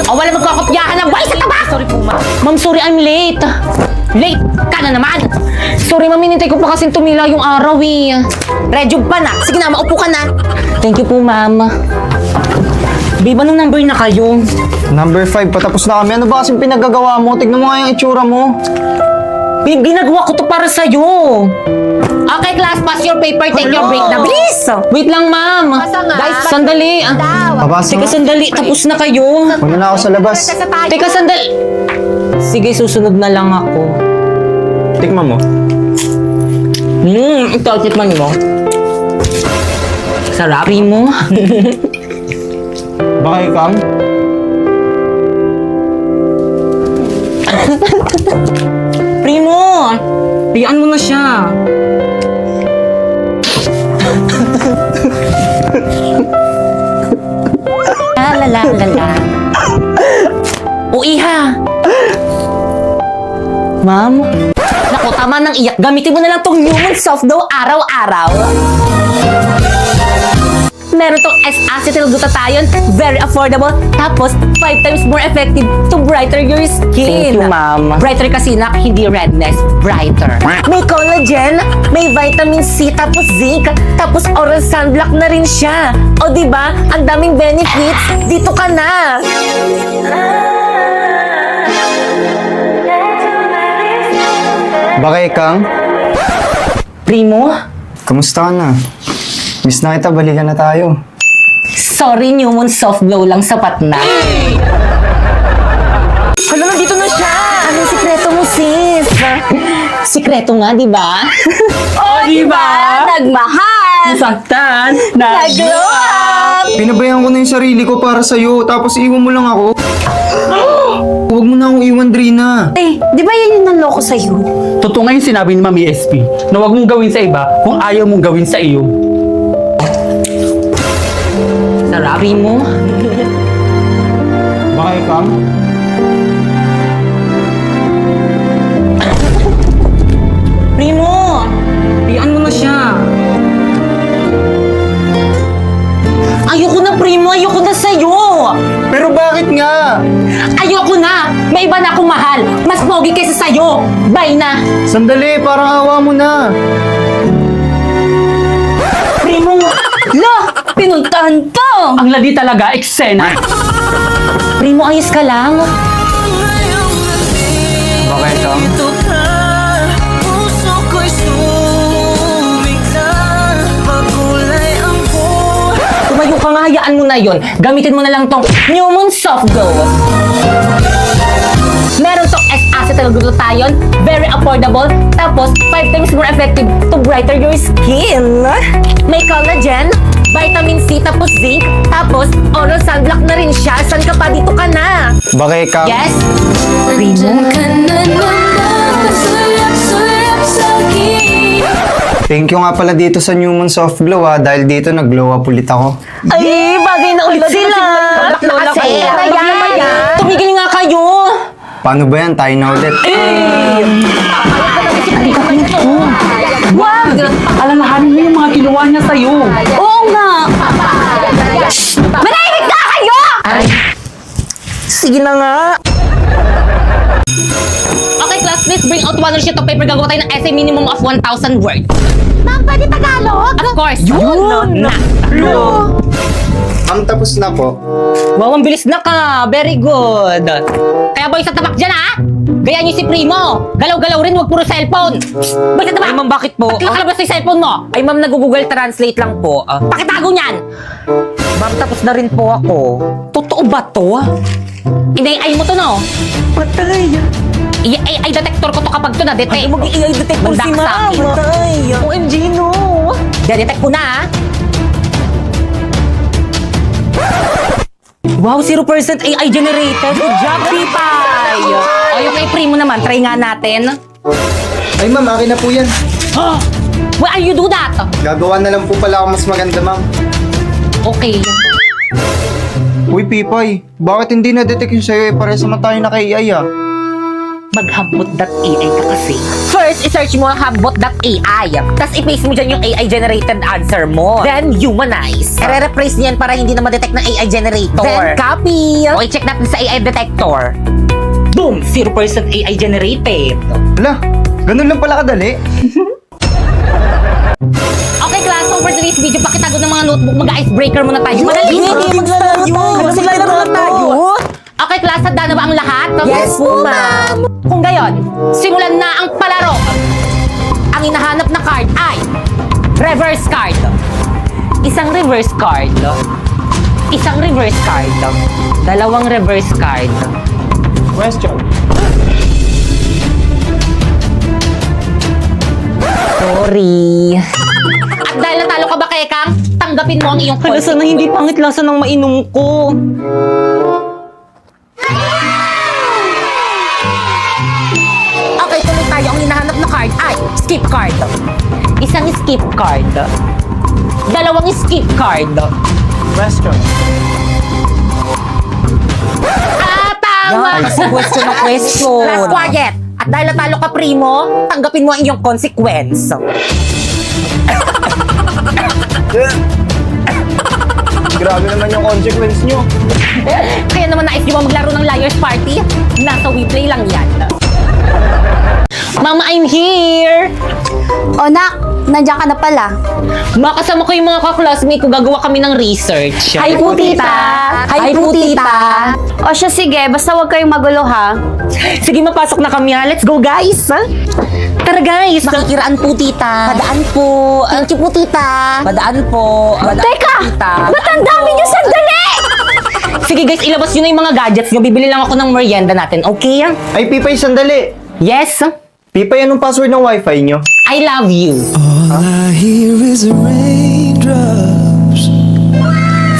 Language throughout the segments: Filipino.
Wala magkakopyahan ng boy sa taba! Sorry po, ma'am. Ma'am, sorry, I'm late. Late ka na naman. Sorry, ma'am, hinintay ko pa kasing tumila yung araw eh. Redyog pa na. Sige na, maupo ka na. Thank you po, ma'am. Babe, anong number na kayo? Number 5, patapos na kami. Ano ba kasing pinagagawa mo? Tignan mo nga yung itsura mo. Babe, ginagawa ko to para sa'yo. Okay, class, pass your paper, take your break na. Bilis! Wait lang, ma'am. Guys, sandali. Pabasa Teka, nga. sandali. Tapos na kayo. Muna na ako sa labas. Teka, sandali. Sige, susunod na lang ako. Tikman mo. Ito, tikman mo. Sarap. Primo. Baka ikam? Primo! Pian mo na siya. La la la la. O iha. Ma'am? Naku, tama ng iyak. Gamitin mo na lang tong Human Soft Dough araw-araw. Meron tong S-acetylglutathione, very affordable, tapos 5 times more effective to brighter your skin. Thank you, ma'am. Brighter kasi nak, hindi redness, brighter. May collagen, may vitamin C, tapos zinc, tapos oral sunblock na rin siya. O diba, ang daming benefits, dito ka na. Baka ikang? Primo? Kamusta ka na? Miss na kita, balikan na tayo. Sorry, Newman Soft Glow lang sapat na. Hala, nandito na siya! Anong sikreto mo, sis? Sikreto nga, di ba? Diba? Nagmahal! Saktan! Nag-glow up! Pinabayaan ko na yung sarili ko para sa'yo, tapos iwan mo lang ako. Huwag mo na akong iwan, Drina. Di ba yan yung nanloko sa'yo? Totoo nga yung sinabi ni Mami SP na huwag mong gawin sa iba kung ayaw mong gawin sa iyo. Sarap. Primo? Baka ikam? Primo! Pian mo na siya. Ayoko na, Primo. Ayoko na sa'yo. Pero bakit nga? Ayoko na. May iba na akong mahal. Mas pogi kaysa sa'yo. Bye na. Sandali, parang awa mo na. Primo! La! Pinuntahan ka! Ang ladi talaga, eksena. Primo, ayos ka lang. Baka ikam? Tumayo ka nga, hayaan mo na yon. Gamitin mo na lang tong Newman Soft Glow. Meron tong S-acetylglutathione, very affordable, tapos 5 times more effective to brighter your skin. May collagen, vitamin C, tapos zinc, tapos oral sunblock na rin siya. San ka pa? Dito ka na. Baka ikam? Yes? Primo? Thank you nga pala dito sa Newman Soft Glow dahil dito nag-glow up ulit ako. Ay, bagay na ulit sila. Lola ko. Tumigil nga kayo. Paano ba yan? Tayo na ulit. Wag! Alalahanin mo yung mga ginawa niya sa'yo. Oo nga. Manahimik na kayo! Sige na nga. Okay, class, please bring out one sheet of paper. Gagawa tayo ng essay minimum of 1,000 words. Ma'am, pwede Tagalog? Of course. Yun! Ang tapos na po. Wow, ang bilis na ka. Very good. Kaya boy, sa tabak dyan, ha? Gaya niyo si Primo. Galaw-galaw rin, wag puro cellphone. Boy, sa tabak. Ay, ma'am, bakit po? Ba't nakalabas yung cellphone mo? Ay, ma'am, nag-google translate lang po. Pakitago niyan. Ma'am, tapos na rin po ako. Totoo ba to? Ina-AI mo to, no? Patay. AI detector ko to kapag to na-detect. Ay, mag-i-AI detector Mandak si sa ma'am. akin. Patay. OMG, no. De-detect ko na, ha? Wow, 0% AI generated. Good job, Pipay! O, yung kay Primo naman, try nga natin. Ay ma'am, akin na po yan. Why you do that? Gagawa na lang po pala ako mas maganda, ma'am. Okay. Uy, Pipay, bakit hindi na-detect yung sa'yo? Pares naman tayo na kay AI Maghambot.ai ka kasi. First, i-search mo ang hambot.ai. Tapos i-paste mo dyan yung AI-generated answer mo. Then, humanize. I-replace niyan para hindi na ma-detect ng AI generator. Then, copy. O, i-check natin sa AI detector. Boom! 0% AI generated. Ala, ganun lang pala kadali. Okay, class. So, for today's video, pakitago ng mga notebook. Mag-icebreaker muna tayo. Madali. Maglalaro tayo. Maglalaro na tayo. Okay, class. Handa na ba ang lahat? Yes po, ma'am. Kung gayon, simulan na ang palaro. Ang hinahanap na card ay reverse card. Isang reverse card. Isang reverse card. Dalawang reverse card. Question. Sorry. At dahil natalo ka ba, Kekang, tanggapin mo ang iyong Hala, sana hindi pangit lasa ng mainom ko. Okay, tuloy tayo. Ang hinahanap na card ay skip card. Isang skip card. Dalawang skip card. Question. Ah, tama! Question na question. Last quiet. At dahil natalo ka, Primo, tanggapin mo ang iyong consequence. Grabe naman yung consequence nyo. Kaya naman nais nyo ba maglaro ng Liar's Party? Nasa WePlay lang yan. Mama, I'm here! O nak, nandiyan ka na pala. Makasama ko yung mga kaklasmate ko, gagawa kami ng research. Hi po, tita! Hi po, tita! O siya, sige, basta huwag kayong magulo, ha? Sige, mapasok na kami ha. Let's go, guys! Tara, guys! Makikiraan po, tita. Padaan po. Thank you po, tita! Padaan po. Padaan, Teka! tita. Ba't ang dami niyo sandali? Sige, guys, ilabas nyo na yung mga gadgets nyo. Bibili lang ako ng merienda natin, okay? Ay, Pipay, sandali. Yes? Pipay, anong password ng wifi nyo? I love you. All I hear is raindrops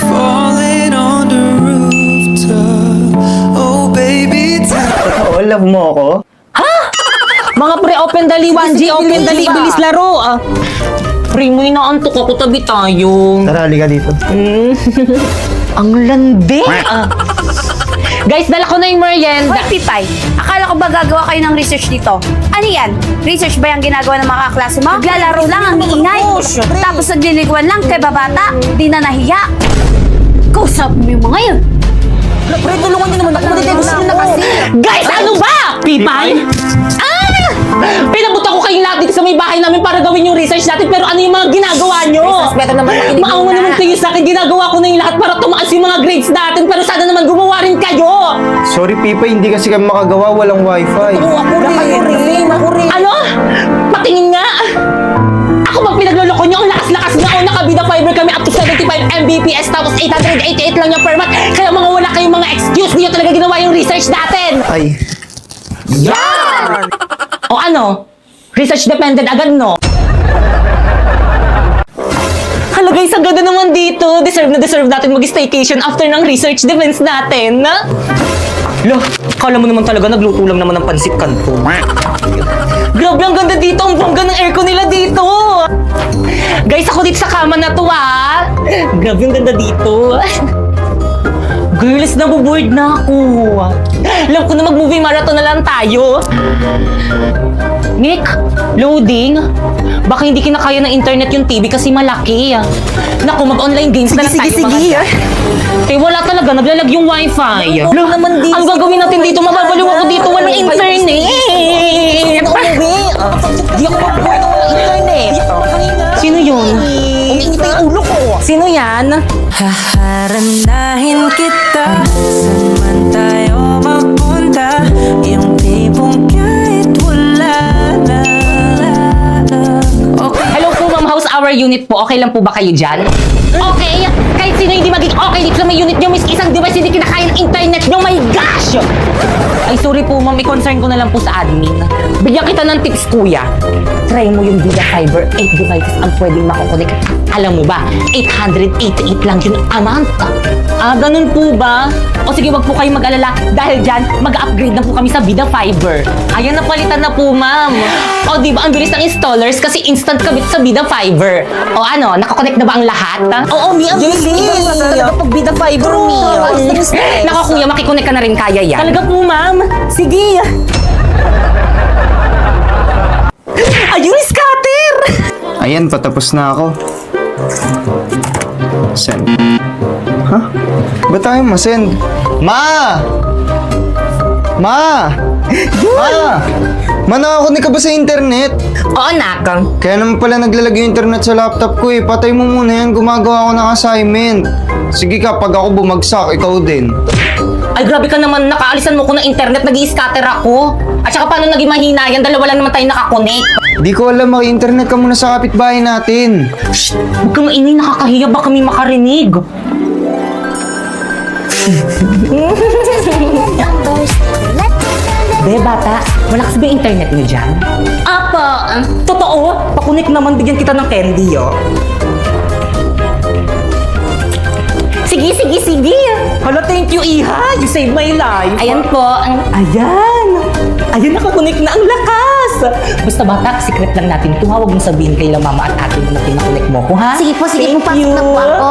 falling on the rooftop. Oh, baby, Totoo, love mo ako? Mga pre-open dali, 1G, open dali, bilis laro. Primo, inaantok ako, tabi tayo. Tara, halika dito. Ang landi. Guys, dala ko na yung merienda. Hoy, Pipay, akala ko ba gagawa kayo ng research dito? Ano yan? Research ba yung ginagawa ng mga kaklase mo? Naglalaro lang ang iingay. Tapos nagliliguan lang kay babata. Di na nahiya. Kausap mo yung mga yun. Pre, tulungan niyo naman ako. Gusto niyo na kasi. Guys, ano ba? Pipay? Pinabot ako kayong lahat dito sa may bahay namin para gawin yung research natin, pero ano yung mga ginagawa nyo? Research better naman makinig Maawa muna. naman kayo sa akin, ginagawa ko na yung lahat para tumaas yung mga grades natin, pero sana naman gumawa rin kayo! Sorry, Pipay, hindi kasi kami makagawa, walang wifi. Oo, ako rin. Ako rin. Ano? Patingin nga! Ako bang pinagloloko nyo? Ang lakas-lakas nga o nakabida fiber kami up to 75 Mbps tapos 888 lang yung per month. Kaya mga wala kayong mga excuse, hindi nyo talaga ginawa yung research natin! Ay, O ano? Research dependent agad, no? Hala guys, ang ganda naman dito. Deserve na deserve natin mag-staycation after ng research defense natin. Lo, kala mo naman talaga nagluto lang naman ng pansit kanto. Grabe, ang ganda dito. Ang bongga ng aircon nila dito. Guys, ako dito sa kama na to, ah. Grabe, ang ganda dito. Girls, nabuboard na ako. Alam ko na mag-movie marathon na lang tayo. Nick, loading. Baka hindi kinakaya ng internet yung TV kasi malaki. Naku, mag-online games na lang tayo. Sige. Eh, wala talaga. Naglalag yung wifi. Ano naman dito? Ang gagawin natin dito, mababaliw ako dito. Walang internet. Umuwi. Di ako mag-boy ng walang internet. Sino yun? Umiinit na yung ulo ko. Sino yan? haharandahin kita. Saan man tayo mapunta, yung tipong kahit wala na. Okay. Hello po, Ma'am House, our unit po. Okay lang po ba kayo dyan? Okay. Kahit sino hindi maging okay dito sa may unit nyo, miski isang device hindi kinakaya ng internet nyo. My gosh! Ay, sorry po, ma'am. I-concern ko na lang po sa admin. Bigyan kita ng tips, kuya. Try mo yung Vida Fiber. 8 devices ang pwedeng makukunik. Alam mo ba, 888 lang yung amount. Ah, ganun po ba? O sige, wag po kayong mag-alala. Dahil dyan, mag-upgrade na po kami sa Vida Fiber. Ayan, napalitan na po, ma'am. O, di ba, ang bilis ng installers kasi instant kabit sa Vida Fiber. O ano, nakakonect na ba ang lahat? Oo, Mi, ang bilis. Talaga pag bida fiber, Mi. Naka kuya, makikonek ka na rin kaya yan. Talaga po, ma'am. Sige. Ayun, scatter! Ayan, patapos na ako. Send. Ha? Ba't tayo masend? Ma! Ma! Ma! Ma, nakakunik ka ba sa internet? Oo, nak. Kaya naman pala naglalagay yung internet sa laptop ko eh. Patay mo muna yan, gumagawa ako ng assignment. Sige ka, pag ako bumagsak, ikaw din. Ay, grabe ka naman. Nakaalisan mo ko ng internet. Nag-i-scatter ako. At saka paano naging mahina yan? Dalawa lang naman tayo nakakonek. Di ko alam, maki-internet ka muna sa kapitbahay natin. Huwag kang maingay. Nakakahiya. Baka kami makarinig. Be, bata, malakas ba yung internet niyo dyan? Apa, totoo? Pakunik naman, bigyan kita ng candy, oh. Sige, sige, sige. Hala, thank you, Iha. You saved my life. Ayan po. Ayan. Ayan, nakakunik na ang lakas. Basta bata, secret lang natin ito. Huwag mong sabihin kay mama at ate mo na pinakunik mo ko, ha? Sige po, sige po, Thank pasok na po you. ako.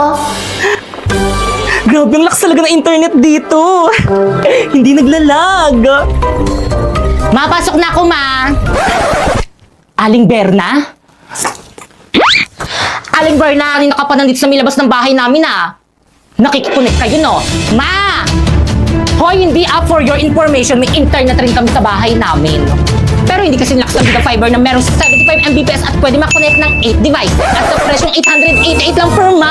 Grabe, ang lakas talaga ng internet dito. Hindi naglalag. Mapasok na ako, ma. Aling Berna? Aling Berna, kanina ka pa nandito sa may labas ng bahay namin, ah. Nakikikunik kayo, no? Ma! Hoy, hindi up for your information. May internet rin kami sa bahay namin. Pero hindi kasi lakas ng fiber na merong 75 Mbps at pwede makonect ng 8 device. At sa presyong 888 lang per month.